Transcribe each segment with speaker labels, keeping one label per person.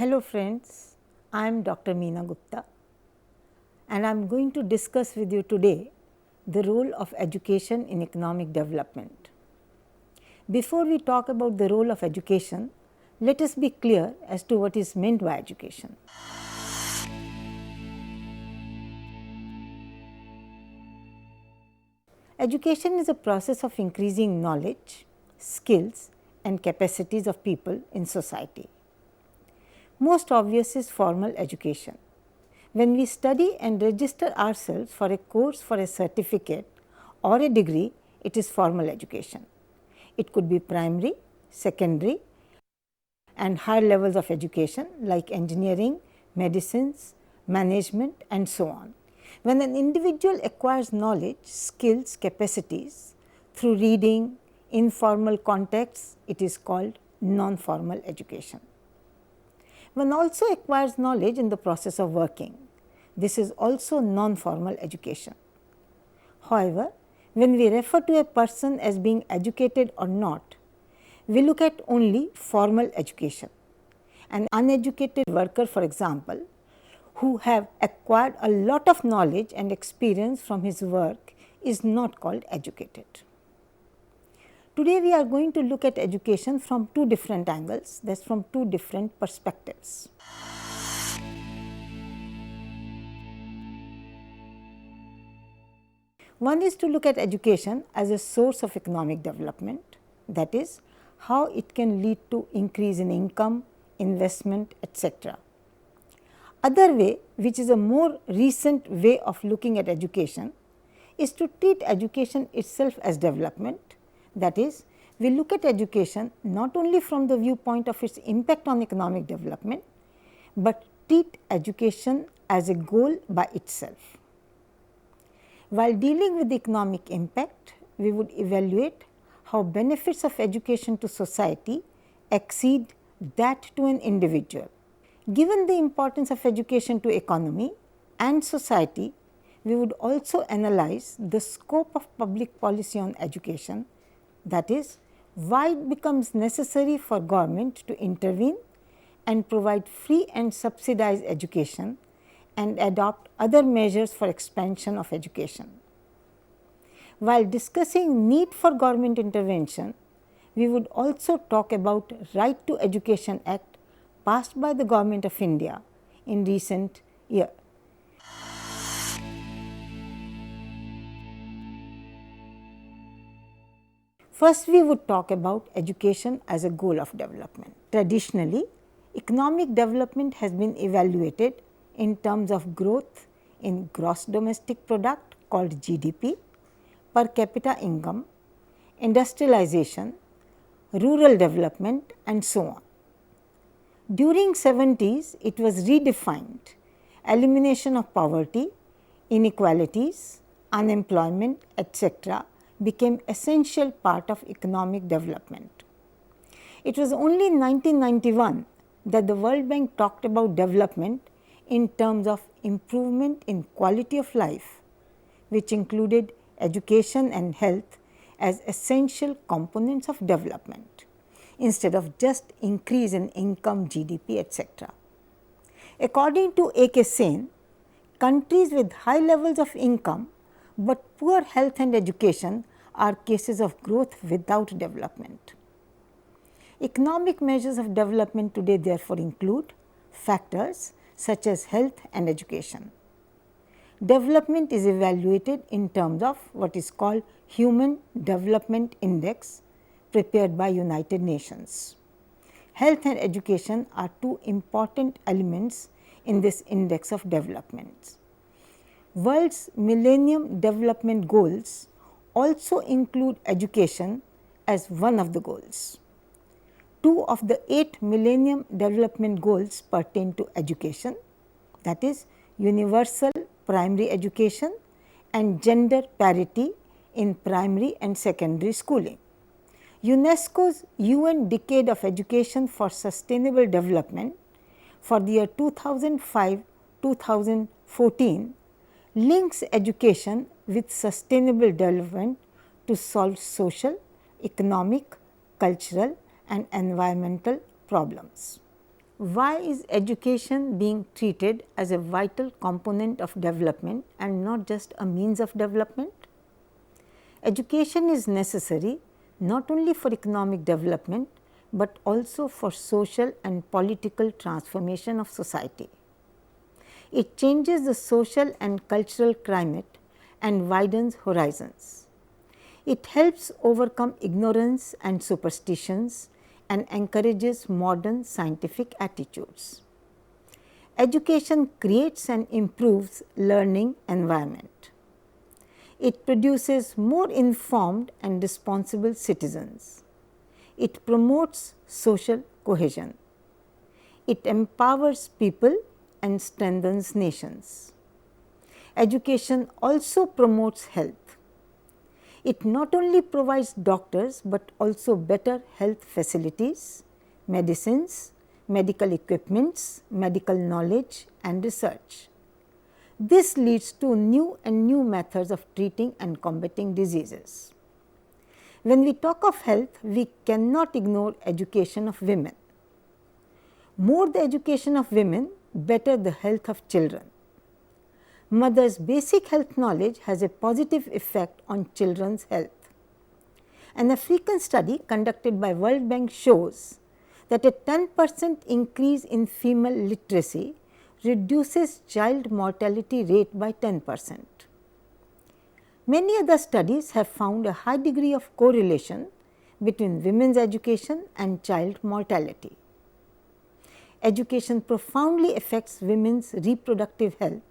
Speaker 1: Hello friends, I am Dr. Meena Gupta and I am going to discuss with you today the role of education in economic development. Before we talk about the role of education, let us be clear as to what is meant by education. Education is a process of increasing knowledge, skills and capacities of people in society. Most obvious is formal education. When we study and register ourselves for a course for a certificate or a degree, it is formal education. It could be primary, secondary and higher levels of education like engineering, medicines, management and so on. When an individual acquires knowledge, skills, capacities through reading, informal contexts, it is called non-formal education. One also acquires knowledge in the process of working. This is also non-formal education. However, when we refer to a person as being educated or not, we look at only formal education. An uneducated worker, for example, who have acquired a lot of knowledge and experience from his work is not called educated. Today we are going to look at education from two different angles, that is from two different perspectives. One is to look at education as a source of economic development, that is, how it can lead to increase in income, investment, etc. Other way, which is a more recent way of looking at education, is to treat education itself as development. That is, we look at education not only from the viewpoint of its impact on economic development, but treat education as a goal by itself. While dealing with the economic impact, we would evaluate how benefits of education to society exceed that to an individual. Given the importance of education to economy and society, we would also analyze the scope of public policy on education, that is, why it becomes necessary for government to intervene and provide free and subsidized education and adopt other measures for expansion of education. While discussing need for government intervention, we would also talk about Right to Education Act passed by the Government of India in recent year. First, we would talk about education as a goal of development. Traditionally, economic development has been evaluated in terms of growth in gross domestic product called GDP, per capita income, industrialization, rural development and so on. During 70s, it was redefined. Elimination of poverty, inequalities, unemployment, etc. became essential part of economic development. It was only in 1991 that the World Bank talked about development in terms of improvement in quality of life, which included education and health as essential components of development, instead of just increase in income, GDP, etc. According to A.K. Sen, countries with high levels of income but poor health and education are cases of growth without development. Economic measures of development today therefore include factors such as health and education. Development is evaluated in terms of what is called Human Development Index prepared by United Nations. Health and education are two important elements in this index of development. World's Millennium Development Goals also include education as one of the goals. 2 of the 8 Millennium Development Goals pertain to education, that is, universal primary education and gender parity in primary and secondary schooling. UNESCO's UN Decade of Education for Sustainable Development for the year 2005-2014 links education with sustainable development to solve social, economic, cultural and environmental problems. Why is education being treated as a vital component of development and not just a means of development? Education is necessary not only for economic development, but also for social and political transformation of society. It changes the social and cultural climate and widens horizons. It helps overcome ignorance and superstitions and encourages modern scientific attitudes. Education creates and improves learning environment. It produces more informed and responsible citizens. It promotes social cohesion. It empowers people and strengthens nations. Education also promotes health. It not only provides doctors, but also better health facilities, medicines, medical equipments, medical knowledge and research. This leads to new methods of treating and combating diseases. When we talk of health, we cannot ignore education of women. More the education of women, better the health of children. Mother's basic health knowledge has a positive effect on children's health. An African study conducted by World Bank shows that a 10% increase in female literacy reduces child mortality rate by 10%. Many other studies have found a high degree of correlation between women's education and child mortality. Education profoundly affects women's reproductive health.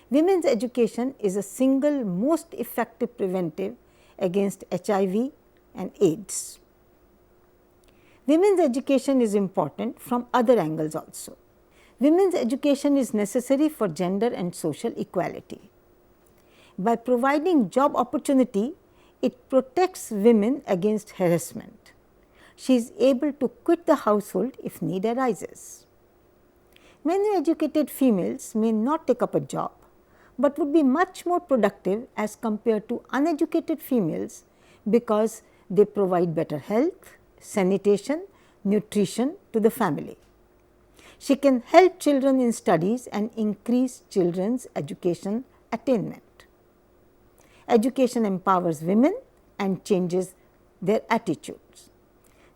Speaker 1: Women's education is the single most effective preventive against HIV and AIDS. Women's education is important from other angles also. Women's education is necessary for gender and social equality. By providing job opportunity, it protects women against harassment. She is able to quit the household if need arises. Many educated females may not take up a job, but would be much more productive as compared to uneducated females because they provide better health, sanitation, nutrition to the family. She can help children in studies and increase children's education attainment. Education empowers women and changes their attitudes.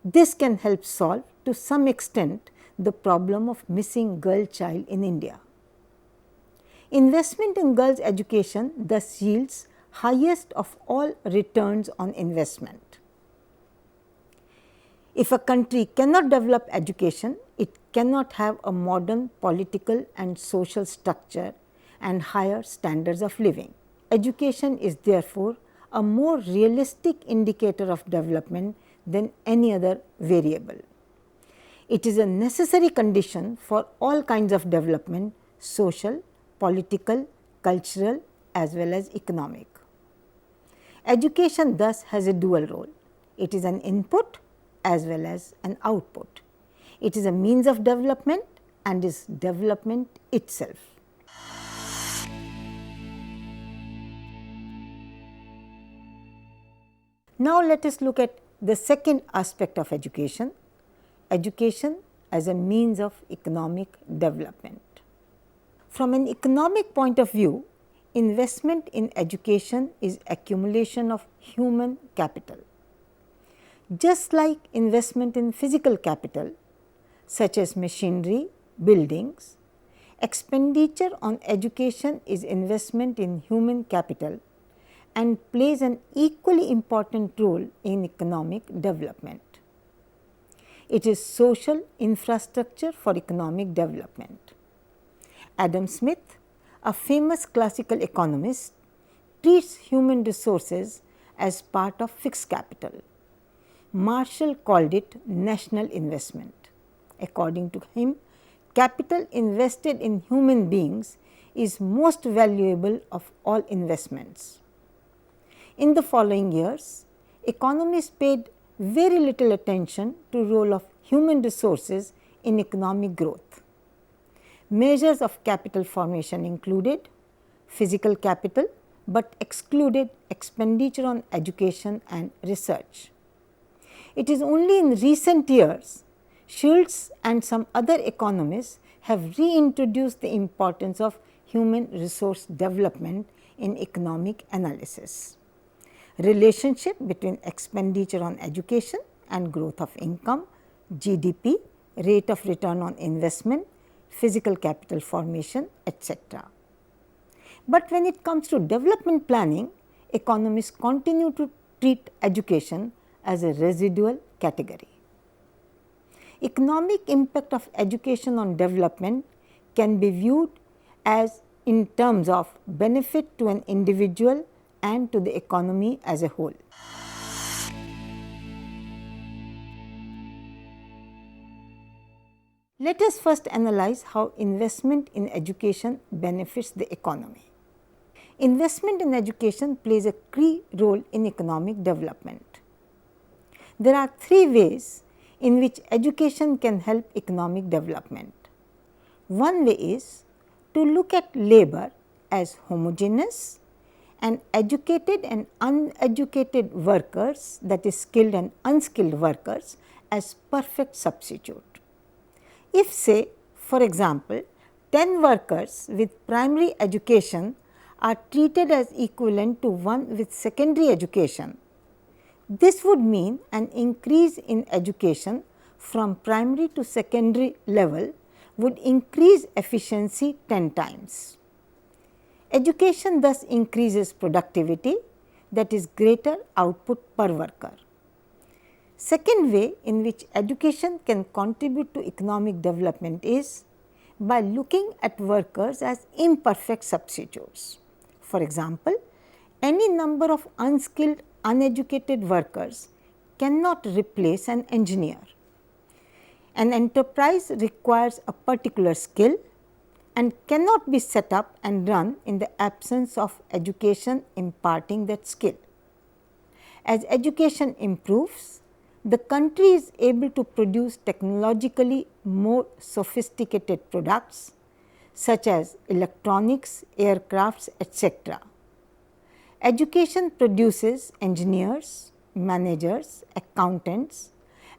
Speaker 1: This can help solve to some extent the problem of missing girl child in India. Investment in girls' education thus yields highest of all returns on investment. If a country cannot develop education, it cannot have a modern political and social structure and higher standards of living. Education is therefore a more realistic indicator of development than any other variable. It is a necessary condition for all kinds of development, social, political, cultural as well as economic. Education thus has a dual role. It is an input as well as an output. It is a means of development and is development itself. Now, let us look at the second aspect of education, education as a means of economic development. From an economic point of view, investment in education is accumulation of human capital. Just like investment in physical capital such as machinery, buildings, expenditure on education is investment in human capital and plays an equally important role in economic development. It is social infrastructure for economic development. Adam Smith, a famous classical economist, treats human resources as part of fixed capital. Marshall called it national investment. According to him, capital invested in human beings is most valuable of all investments. In the following years, economists paid very little attention to role of human resources in economic growth. Measures of capital formation included physical capital, but excluded expenditure on education and research. It is only in recent years Schultz and some other economists have reintroduced the importance of human resource development in economic analysis. Relationship between expenditure on education and growth of income, GDP, rate of return on investment, physical capital formation, etc. But when it comes to development planning, economists continue to treat education as a residual category. Economic impact of education on development can be viewed as in terms of benefit to an individual and to the economy as a whole. Let us first analyze how investment in education benefits the economy. Investment in education plays a key role in economic development. There are three ways in which education can help economic development. One way is to look at labor as homogeneous and educated and uneducated workers, that is skilled and unskilled workers, as perfect substitute. If say for example, 10 workers with primary education are treated as equivalent to one with secondary education, this would mean an increase in education from primary to secondary level would increase efficiency 10 times. Education thus increases productivity, that is greater output per worker. Second way in which education can contribute to economic development is by looking at workers as imperfect substitutes. For example, any number of unskilled, uneducated workers cannot replace an engineer. An enterprise requires a particular skill and cannot be set up and run in the absence of education imparting that skill. As education improves, the country is able to produce technologically more sophisticated products such as electronics, aircrafts, etc. Education produces engineers, managers, accountants,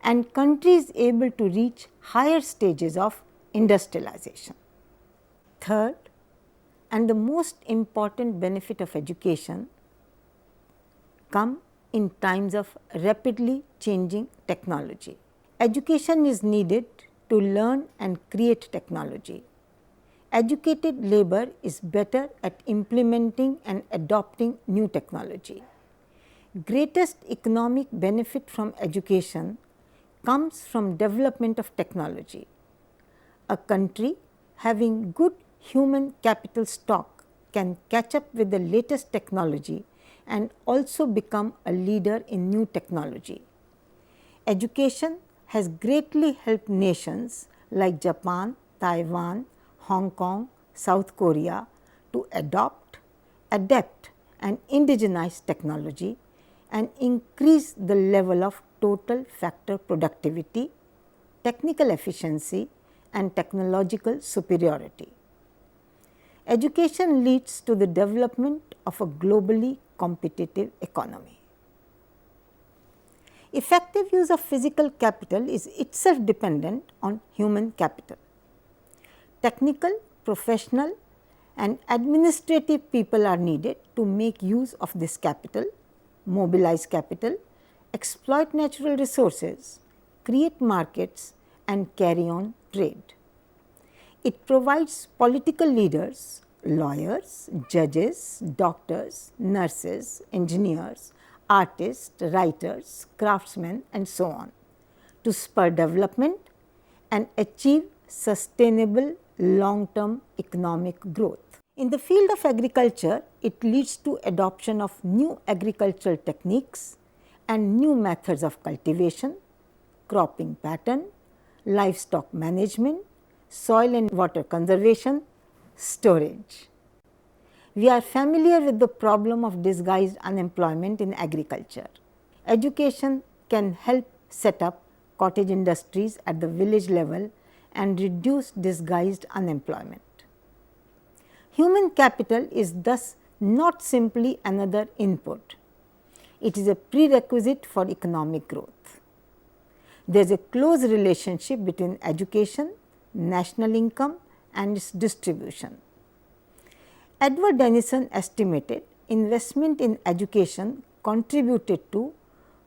Speaker 1: and country is able to reach higher stages of industrialization. Third, and the most important benefit of education come in times of rapidly changing technology. Education is needed to learn and create technology. Educated labor is better at implementing and adopting new technology. Greatest economic benefit from education comes from development of technology. A country having good human capital stock can catch up with the latest technology and also become a leader in new technology. Education has greatly helped nations like Japan, Taiwan, Hong Kong, South Korea to adopt, adapt and indigenize technology and increase the level of total factor productivity, technical efficiency and technological superiority. Education leads to the development of a globally competitive economy. Effective use of physical capital is itself dependent on human capital. Technical, professional and administrative people are needed to make use of this capital, mobilize capital, exploit natural resources, create markets and carry on trade. It provides political leaders, lawyers, judges, doctors, nurses, engineers, artists, writers, craftsmen and so on to spur development and achieve sustainable long-term economic growth. In the field of agriculture, it leads to adoption of new agricultural techniques and new methods of cultivation, cropping pattern, livestock management, soil and water conservation, storage. We are familiar with the problem of disguised unemployment in agriculture. Education can help set up cottage industries at the village level and reduce disguised unemployment. Human capital is thus not simply another input. It is a prerequisite for economic growth. there is a close relationship between education, national income and its distribution. Edward Denison estimated investment in education contributed to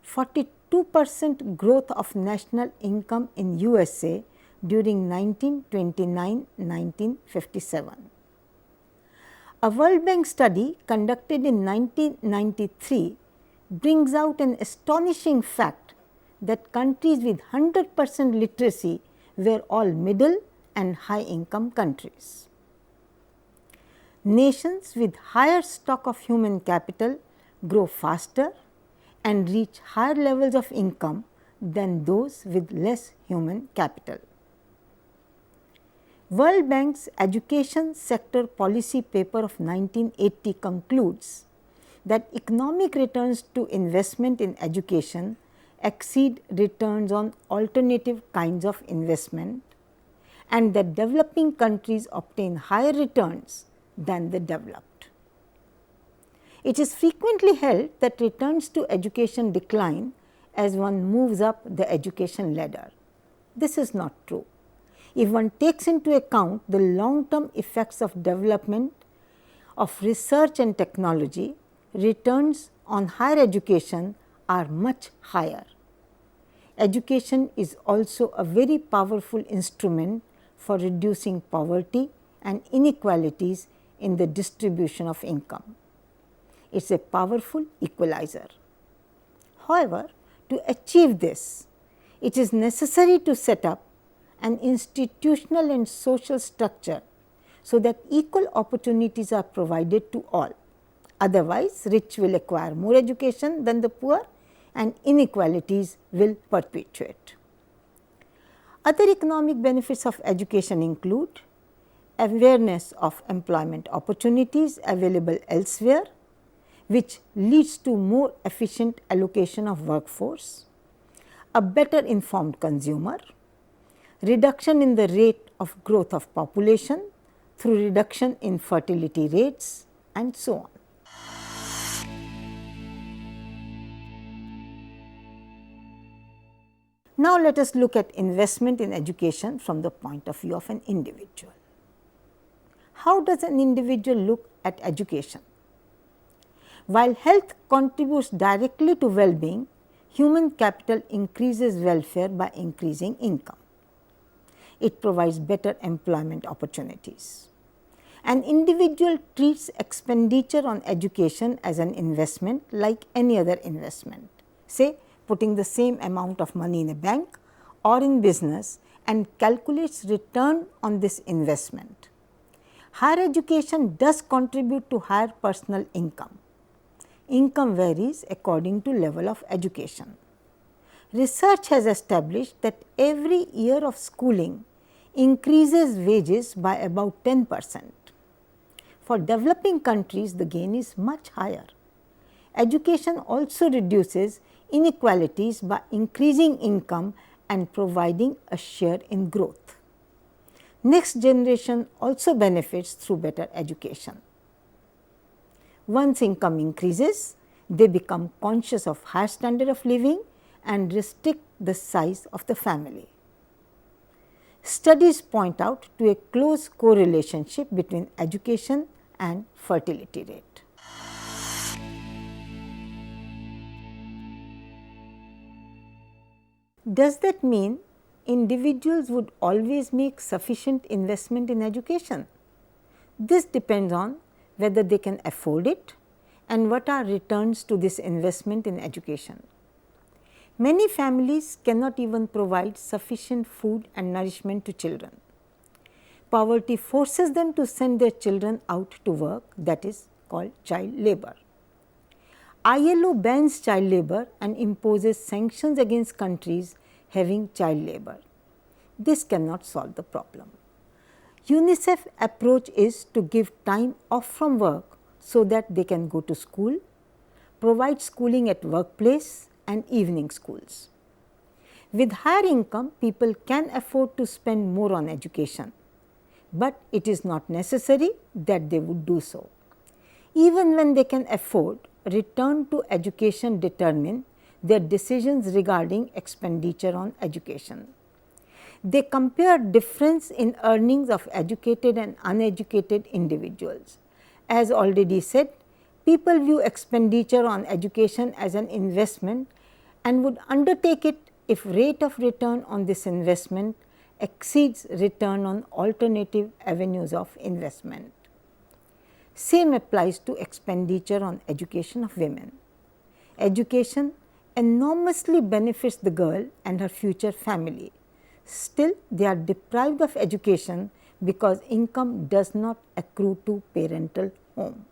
Speaker 1: 42% growth of national income in USA during 1929-1957. A World Bank study conducted in 1993 brings out an astonishing fact that countries with 100% literacy were all middle and high income countries. Nations with higher stock of human capital grow faster and reach higher levels of income than those with less human capital. World Bank's education sector policy paper of 1980 concludes that economic returns to investment in education exceed returns on alternative kinds of investment, and that developing countries obtain higher returns than the developed. It is frequently held that returns to education decline as one moves up the education ladder. This is not true. If one takes into account the long-term effects of development of research and technology, returns on higher education are much higher. Education is also a very powerful instrument for reducing poverty and inequalities in the distribution of income. It is a powerful equalizer. However, to achieve this, it is necessary to set up an institutional and social structure so that equal opportunities are provided to all. Otherwise, rich will acquire more education than the poor and inequalities will perpetuate. Other economic benefits of education include awareness of employment opportunities available elsewhere, which leads to more efficient allocation of workforce, a better informed consumer, reduction in the rate of growth of population through reduction in fertility rates, and so on. Now, let us look at investment in education from the point of view of an individual. How does an individual look at education? While health contributes directly to well-being, human capital increases welfare by increasing income. It provides better employment opportunities. An individual treats expenditure on education as an investment like any other investment, say putting the same amount of money in a bank or in business and calculates return on this investment. Higher education does contribute to higher personal income. Income varies according to level of education. Research has established that every year of schooling increases wages by about 10%. For developing countries, the gain is much higher. Education also reduces inequalities by increasing income and providing a share in growth. Next generation also benefits through better education. Once income increases, they become conscious of higher standard of living and restrict the size of the family. Studies point out to a close correlationship between education and fertility rate. Does that mean individuals would always make sufficient investment in education? This depends on whether they can afford it and what are returns to this investment in education. Many families cannot even provide sufficient food and nourishment to children. Poverty forces them to send their children out to work, that is called child labor. ILO bans child labor and imposes sanctions against countries having child labor. This cannot solve the problem. UNICEF approach is to give time off from work so that they can go to school, provide schooling at workplace and evening schools. With higher income, people can afford to spend more on education, but it is not necessary that they would do so. Even when they can afford, return to education determine their decisions regarding expenditure on education. They compare difference in earnings of educated and uneducated individuals. As already said, people view expenditure on education as an investment and would undertake it if rate of return on this investment exceeds return on alternative avenues of investment. Same applies to expenditure on education of women. Education enormously benefits the girl and her future family. Still, they are deprived of education because income does not accrue to parental home.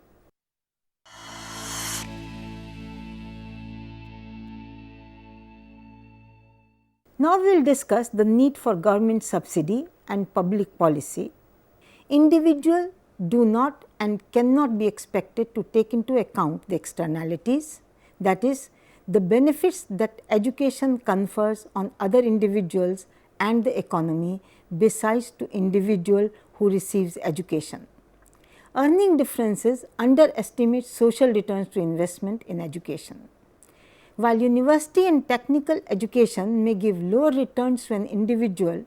Speaker 1: Now, we will discuss the need for government subsidy and public policy. Individuals do not and cannot be expected to take into account the externalities, that is, the benefits that education confers on other individuals and the economy besides to individual who receives education. Earning differences underestimate social returns to investment in education. While university and technical education may give lower returns to an individual,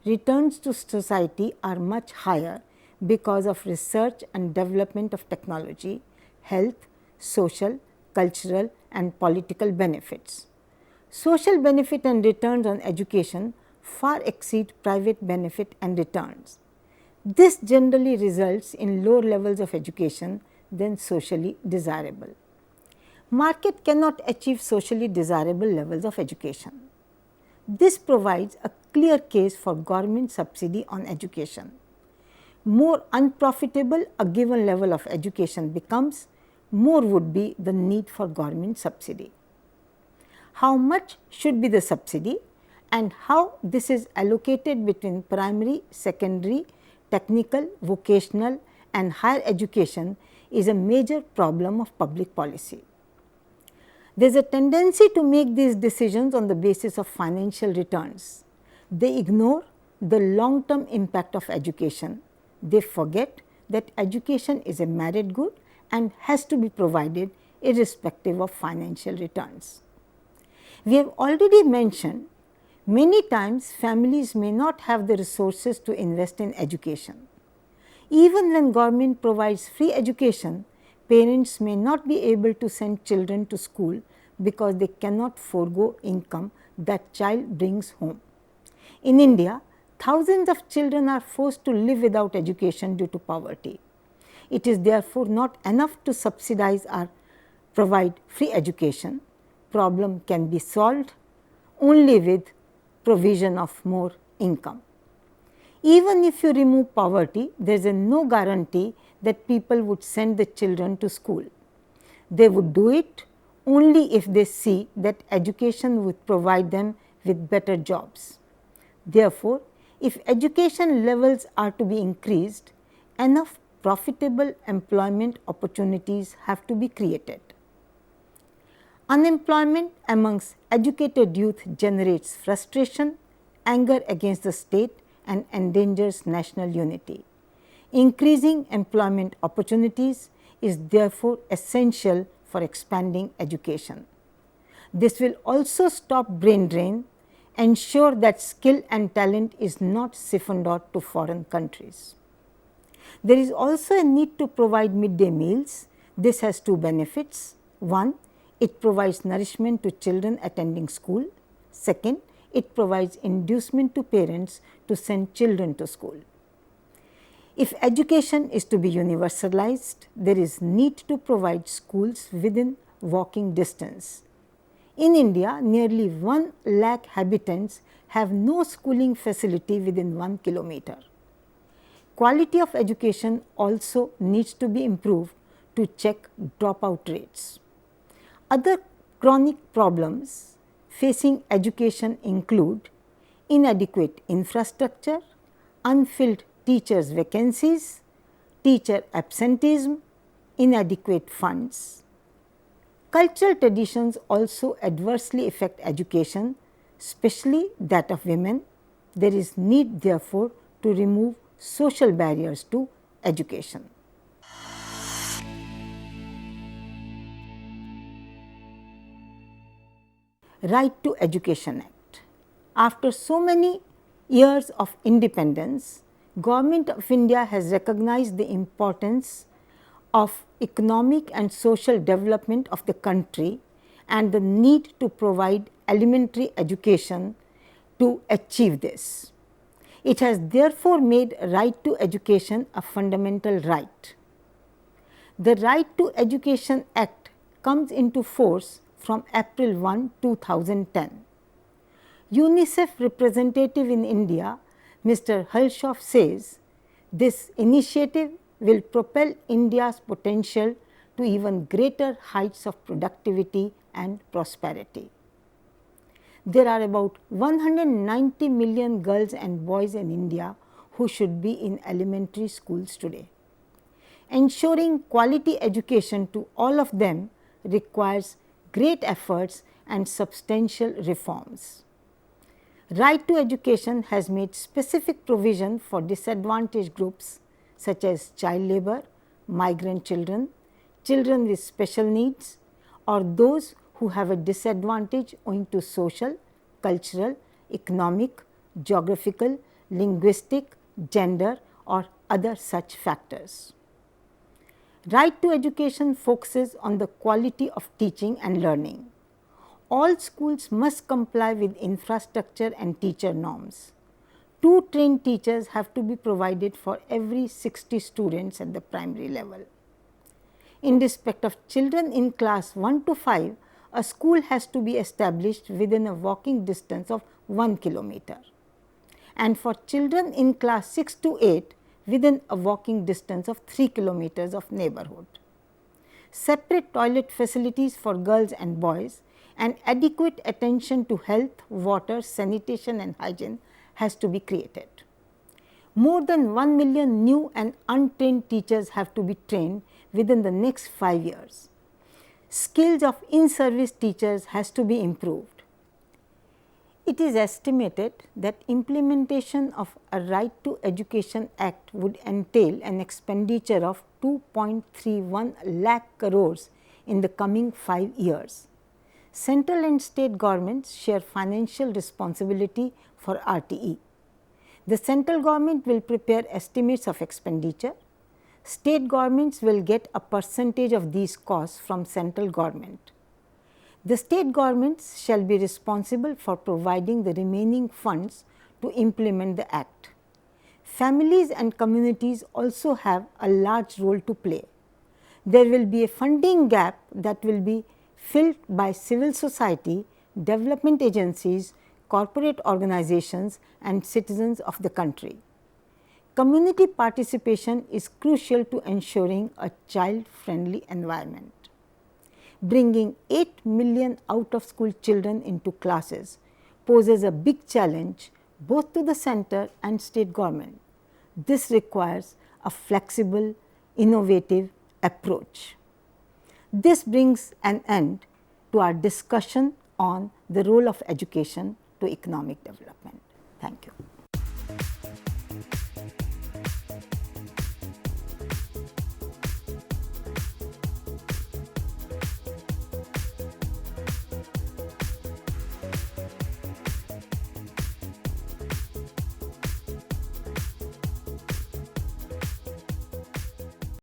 Speaker 1: returns to society are much higher because of research and development of technology, health, social, cultural and political benefits. Social benefit and returns on education far exceed private benefit and returns. This generally results in lower levels of education than socially desirable. Market cannot achieve socially desirable levels of education. This provides a clear case for government subsidy on education. More unprofitable a given level of education becomes, more would be the need for government subsidy. How much should be the subsidy and how this is allocated between primary, secondary, technical, vocational and higher education is a major problem of public policy. There is a tendency to make these decisions on the basis of financial returns. They ignore the long-term impact of education. They forget that education is a merit good and has to be provided irrespective of financial returns. We have already mentioned many times families may not have the resources to invest in education. Even when government provides free education, parents may not be able to send children to school because they cannot forego income that child brings home. In India, thousands of children are forced to live without education due to poverty. It is therefore not enough to subsidize or provide free education. Problem can be solved only with provision of more income. Even if you remove poverty, there is no guarantee that people would send the children to school. They would do it only if they see that education would provide them with better jobs. Therefore, if education levels are to be increased, enough profitable employment opportunities have to be created. Unemployment amongst educated youth generates frustration, anger against the state and endangers national unity. Increasing employment opportunities is therefore essential for expanding education. This will also stop brain drain, ensure that skill and talent is not siphoned out to foreign countries. There is also a need to provide midday meals. This has two benefits. One, it provides nourishment to children attending school. Second, it provides inducement to parents to send children to school. If education is to be universalized, there is need to provide schools within walking distance. In India, nearly 1 lakh habitants have no schooling facility within 1 kilometer. Quality of education also needs to be improved to check dropout rates. Other chronic problems facing education include inadequate infrastructure, unfilled teachers' vacancies, teacher absenteeism, inadequate funds. Cultural traditions also adversely affect education, especially that of women. There is need therefore to remove social barriers to education. Right to Education Act. After so many years of independence, Government of India has recognized the importance of economic and social development of the country and the need to provide elementary education to achieve this. It has therefore made right to education a fundamental right. The Right to Education Act comes into force from April 1, 2010. UNICEF representative in India, Mr. Halshoff, says this initiative will propel India's potential to even greater heights of productivity and prosperity. There are about 190 million girls and boys in India who should be in elementary schools today. Ensuring quality education to all of them requires great efforts and substantial reforms. Right to Education has made specific provision for disadvantaged groups such as child labor, migrant children, children with special needs, or those who have a disadvantage owing to social, cultural, economic, geographical, linguistic, gender, or other such factors. Right to Education focuses on the quality of teaching and learning. All schools must comply with infrastructure and teacher norms. 2 trained teachers have to be provided for every 60 students at the primary level. In respect of children in class 1 to 5, a school has to be established within a walking distance of 1 kilometer, and for children in class 6 to 8 within a walking distance of 3 kilometers of neighborhood. Separate toilet facilities for girls and boys and adequate attention to health, water, sanitation and hygiene has to be created. More than 1 million new and untrained teachers have to be trained within the next 5 years. Skills of in-service teachers has to be improved. It is estimated that implementation of a Right to Education Act would entail an expenditure of 2.31 lakh crores in the coming 5 years. Central and state governments share financial responsibility for RTE. The central government will prepare estimates of expenditure. State governments will get a percentage of these costs from central government. The state governments shall be responsible for providing the remaining funds to implement the Act. Families and communities also have a large role to play. There will be a funding gap that will be filled by civil society, development agencies, corporate organizations and citizens of the country. Community participation is crucial to ensuring a child-friendly environment. Bringing 8 million out-of-school children into classes poses a big challenge both to the center and state government. This requires a flexible, innovative approach. This brings an end to our discussion on the role of education to economic development. Thank you.